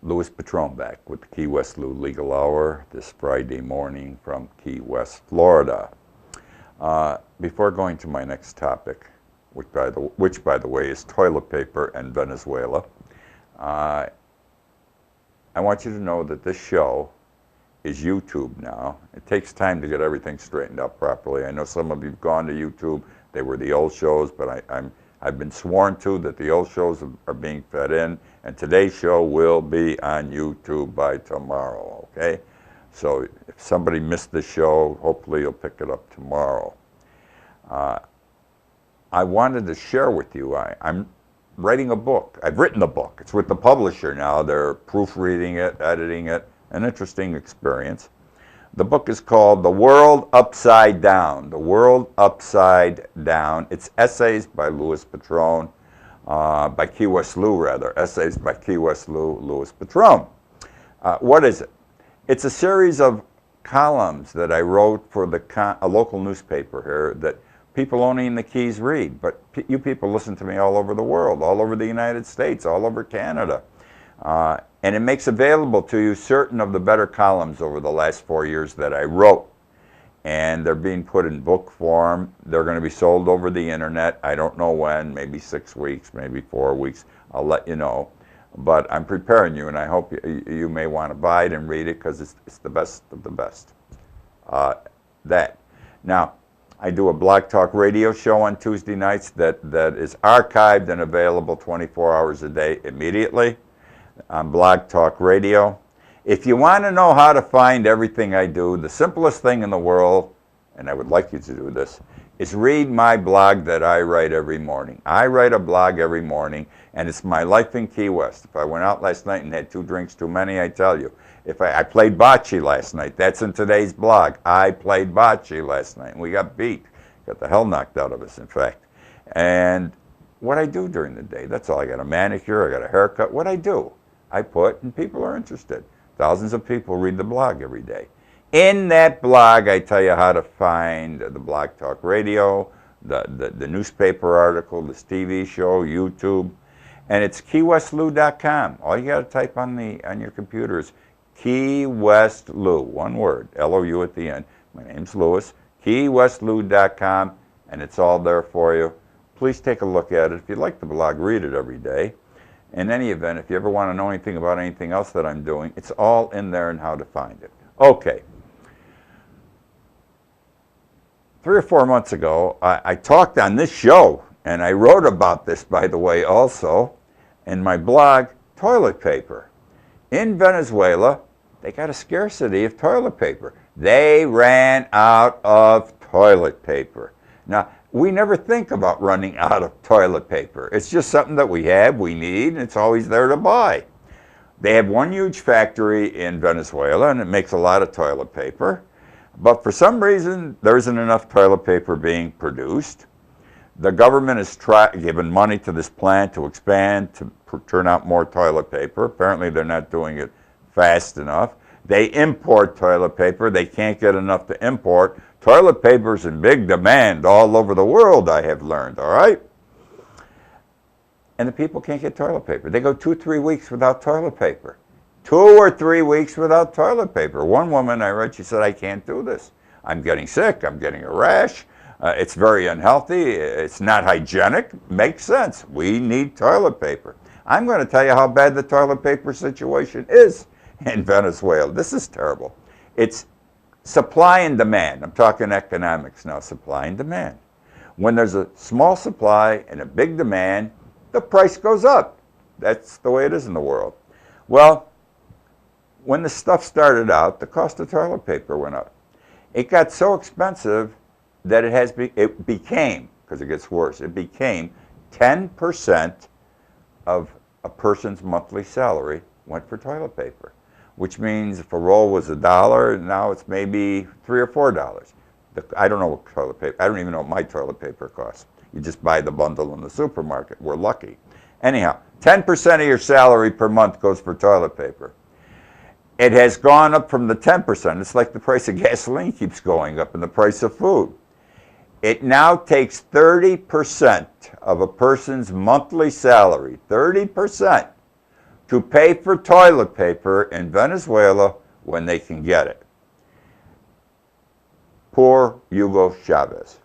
Louis Patron back with the Key West Lou Legal Hour this Friday morning from Key West, Florida. Before going to my next topic, which by the way is toilet paper and Venezuela, I want you to know that this show is YouTube now. It takes time to get everything straightened out properly. I know some of you've gone to YouTube. They were the old shows, but I've been sworn to that the old shows are being fed in, and today's show will be on YouTube by tomorrow, okay? So if somebody missed the show, hopefully you'll pick it up tomorrow. I wanted to share with you, I'm writing a book. I've written a book. It's with the publisher now. They're proofreading it, editing it. An interesting experience. The book is called The World Upside Down. The World Upside Down. It's essays by Louis Patron, by Key West Lou rather. Essays by Key West Lou, Louis Patron. What is it? It's a series of columns that I wrote for a local newspaper here that people only in the Keys read. But you people listen to me all over the world, all over the United States, all over Canada. And it makes available to you certain of the better columns over the last 4 years that I wrote. And they're being put in book form. They're going to be sold over the internet. I don't know when, maybe 6 weeks, maybe 4 weeks. I'll let you know. But I'm preparing you, and I hope you may want to buy it and read it because it's the best of the best. Now, I do a Blog Talk radio show on Tuesday nights that is archived and available 24 hours a day immediately on Blog Talk Radio. If you want to know how to find everything I do, the simplest thing in the world, and I would like you to do this, is read my blog that I write every morning. I write a blog every morning, and it's my life in Key West. If I went out last night and had 2 drinks too many, I tell you. If I played bocce last night, that's in today's blog. I played bocce last night, and we got beat. Got the hell knocked out of us, in fact. And what I do during the day, that's all. I got a manicure, I got a haircut. What I do, I put, and people are interested. Thousands of people read the blog every day. In that blog, I tell you how to find the Blog Talk Radio, the newspaper article, this TV show, YouTube, and it's keywestlou.com. All you got to type on your computer is Key West Lou, one word, L-O-U at the end. My name's Louis. keywestlou.com, and it's all there for you. Please take a look at it. If you like the blog, read it every day. In any event, if you ever want to know anything about anything else that I'm doing, it's all in there and how to find it. Okay. 3 or 4 months ago, I talked on this show, and I wrote about this, by the way, also, in my blog, toilet paper. In Venezuela, they got a scarcity of toilet paper. They ran out of toilet paper. Now, we never think about running out of toilet paper. It's just something that we have, we need, and it's always there to buy. They have one huge factory in Venezuela, and it makes a lot of toilet paper. But for some reason, there isn't enough toilet paper being produced. The government has given money to this plant to expand, to turn out more toilet paper. Apparently, they're not doing it fast enough. They import toilet paper. They can't get enough to import. Toilet paper's in big demand all over the world, I have learned, all right? And the people can't get toilet paper. They go 2 or 3 weeks without toilet paper. 2 or 3 weeks without toilet paper. One woman I read, she said, I can't do this. I'm getting sick. I'm getting a rash. It's very unhealthy. It's not hygienic. Makes sense. We need toilet paper. I'm going to tell you how bad the toilet paper situation is in Venezuela. This is terrible. It's supply and demand. I'm talking economics now, supply and demand. When there's a small supply and a big demand, the price goes up. That's the way it is in the world. Well, when the stuff started out, the cost of toilet paper went up. It got so expensive that it became, because it gets worse, it became 10% of a person's monthly salary went for toilet paper, which means if a roll was $1, now it's maybe $3 or $4. I don't know what toilet paper, I don't even know what my toilet paper costs. You just buy the bundle in the supermarket. We're lucky. Anyhow, 10% of your salary per month goes for toilet paper. It has gone up from the 10%. It's like the price of gasoline keeps going up and the price of food. It now takes 30% of a person's monthly salary, 30%, to to pay for toilet paper in Venezuela when they can get it. Poor Hugo Chavez.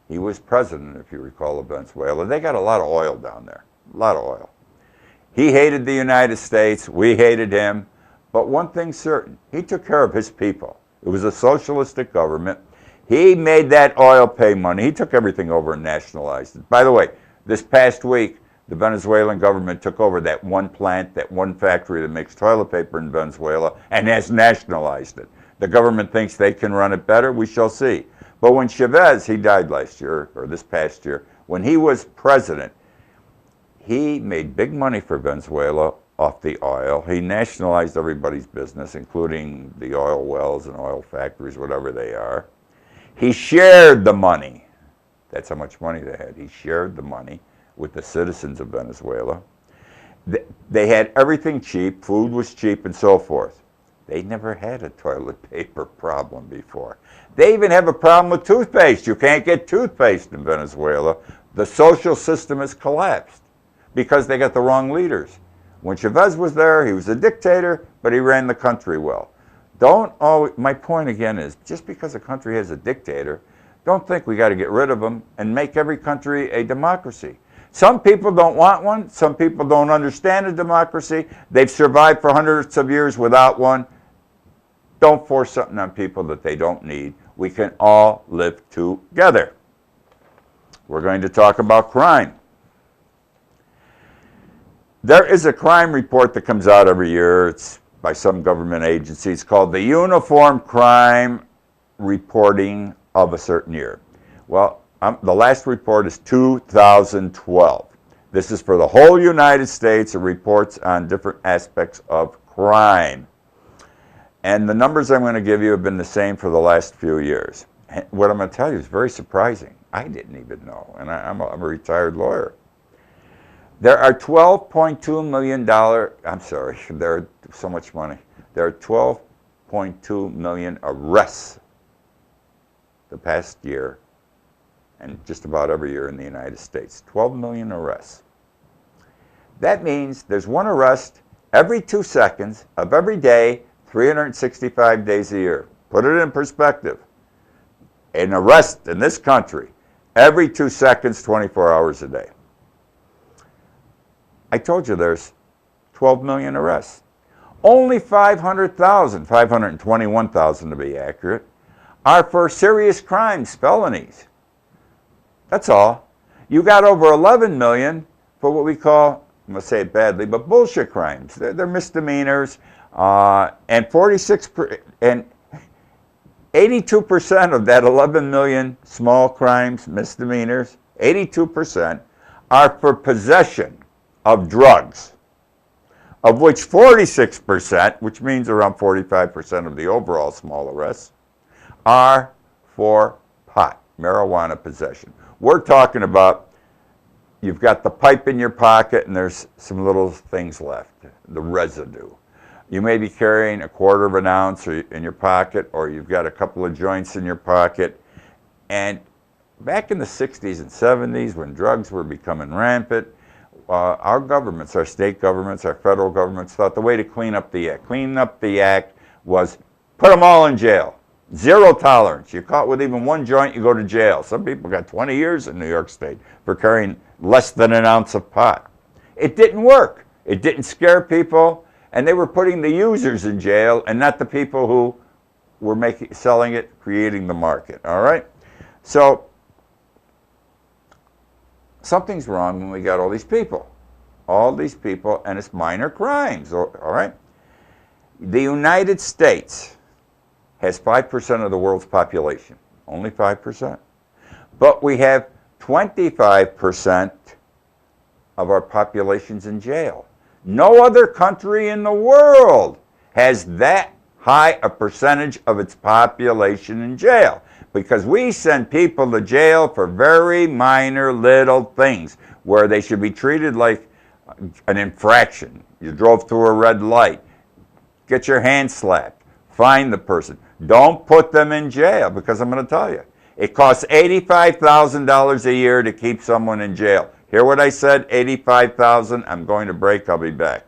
He was president, if you recall, of Venezuela. They got a lot of oil down there, a lot of oil. He hated the United States. We hated him. But one thing's certain, he took care of his people. It was a socialistic government. He made that oil pay money. He took everything over and nationalized it. By the way, this past week, the Venezuelan government took over that one plant, that one factory that makes toilet paper in Venezuela, and has nationalized it. The government thinks they can run it better. We shall see. But when Chavez, he died last year, or this past year, when he was president, he made big money for Venezuela off the oil. He nationalized everybody's business, including the oil wells and oil factories, whatever they are. He shared the money. That's how much money they had. He shared the money with the citizens of Venezuela. They had everything cheap. Food was cheap and so forth. They never had a toilet paper problem before. They even have a problem with toothpaste. You can't get toothpaste in Venezuela. The social system has collapsed because they got the wrong leaders. When Chavez was there, he was a dictator, but he ran the country well. My point again is, just because a country has a dictator, don't think we got to get rid of them and make every country a democracy. Some people don't want one. Some people don't understand a democracy. They've survived for hundreds of years without one. Don't force something on people that they don't need. We can all live together. We're going to talk about crime. There is a crime report that comes out every year. It's by some government agency. It's called the Uniform Crime Reporting of a certain year. Well, the last report is 2012. This is for the whole United States. It reports on different aspects of crime. And the numbers I'm going to give you have been the same for the last few years. And what I'm going to tell you is very surprising. I didn't even know, and I'm a retired lawyer. There are $12.2 million, there are so much money. There are 12.2 million arrests the past year, and just about every year in the United States. 12 million arrests. That means there's one arrest every 2 seconds of every day, 365 days a year. Put it in perspective. An arrest in this country every 2 seconds, 24 hours a day. I told you there's 12 million arrests. Only 500,000, 521,000 to be accurate, are for serious crimes, felonies. That's all. You got over 11 million for what we call, I'm going to say it badly, but bullshit crimes. They're misdemeanors, and 82% of that 11 million small crimes, misdemeanors, 82% are for possession of drugs, of which 46%, which means around 45% of the overall small arrests, are for pot, marijuana possession. We're talking about you've got the pipe in your pocket and there's some little things left, the residue. You may be carrying 1/4 of an ounce in your pocket, or you've got a couple of joints in your pocket. And back in the 60s and 70s, when drugs were becoming rampant, our governments, our state governments, our federal governments thought the way to clean up the act was put them all in jail. Zero tolerance. You're caught with even one joint, you go to jail. Some people got 20 years in New York State for carrying less than an ounce of pot. It didn't work. It didn't scare people, and they were putting the users in jail and not the people who were selling it, creating the market. All right? So something's wrong when we got all these people, and it's minor crimes, all right? The United States has 5% of the world's population, only 5%. But we have 25% of our population's in jail. No other country in the world has that high a percentage of its population in jail, because we send people to jail for very minor little things where they should be treated like an infraction. You drove through a red light, get your hand slapped, fine the person. Don't put them in jail, because I'm going to tell you, it costs $85,000 a year to keep someone in jail. Hear what I said? $85,000. I'm going to break. I'll be back.